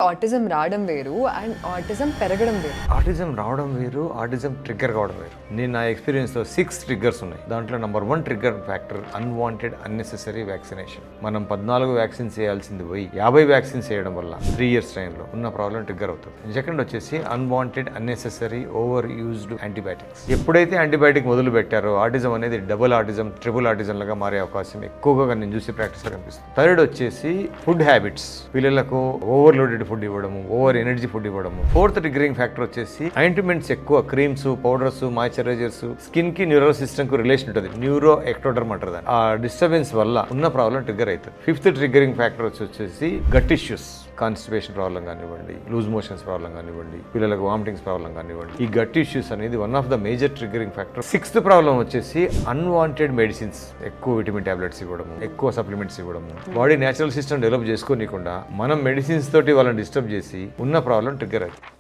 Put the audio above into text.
Autism రావడం వేరు and autism పెరగడం వేరు. ఆటిజం రావడం వేరు, ఆటిజం ట్రిగ్గర్ కావడం వేరు. నేను నా ఎక్స్పీరియన్స్లో 6 ట్రిగ్గర్స్ ఉన్నాయి. దాంట్లో number 1 trigger factor unwanted unnecessary vaccination. మనం 14 వ్యాక్సిన్స్ చేయాల్సింది పోయి 50 వ్యాక్సిన్స్ చేయడం వల్ల 3 years టైంలో ఉన్న ప్రాబ్లం ట్రిగ్గర్ అవుతుంది. సెకండ్ వచ్చేసి unwanted unnecessary over used antibiotics. ఎప్పుడైతే యాంటీబయాటిక్ మొదలు పెట్టారో ఆటిజం అనేది డబుల్ ఆటిజం, ట్రిపుల్ ఆటిజం లాగా మారే అవకాశం ఎక్కువగా నేను చూసి ప్రాక్టీస్లో కనిపిస్తుంది. థర్డ్ వచ్చేసి ఫుడ్ హ్యాబిట్స్. పిల్లలకు ఓవర్లోడెడ్ ఫుడ్ ఇవ్వడము, ఓవర్ ఎనర్జీ ఫుడ్ ఇవ్వడము. ఫోర్త్ ట్రిగ్గరింగ్ ఫ్యాక్టర్ వచ్చేసి ఆయింట్మెంట్స్ ఎక్కువ, క్రీమ్స్, పౌడర్స్, మాయిశ్చరైజర్స్. స్కిన్ కి న్యూరల్ సిస్టమ్ కు రిలేషన్ ఉంటుంది. న్యూరో ఎక్టోడర్మ్ అంటారు. ఆ డిస్టర్బెన్స్ వల్ల ఉన్న ప్రాబ్లం ట్రిగ్గర్ అవుతుంది. ఫిఫ్త్ ట్రిగ్గరింగ్ ఫ్యాక్టర్ వచ్చేసి గట్ ఇష్యూస్. కాన్స్టిపేషన్ ప్రాబ్లం కానివ్వండి, లూజ్ మోషన్స్ ప్రాబ్లం కానివ్వండి, పిల్లలకు వామిటింగ్స్ ప్రాబ్లం కానివ్వండి. ఈ గట్ ఇష్యూస్ అనేది one of the major triggering factor. Sixth problem వచ్చేసి అన్వాంటెడ్ మెడిసిన్స్. ఎక్కువ విటమిన్ టాబ్లెట్స్ ఇవ్వడము, ఎక్కువ సప్లిమెంట్స్ ఇవ్వడము. బాడీ నేచురల్ సిస్టమ్ డెవలప్ చేసుకోనీయకుండా మనం మెడిసిన్స్ తోటి వాళ్ళని డిస్టర్బ్ చేసి ఉన్న ప్రాబ్లం ట్రిగ్గర్ అవుతుంది.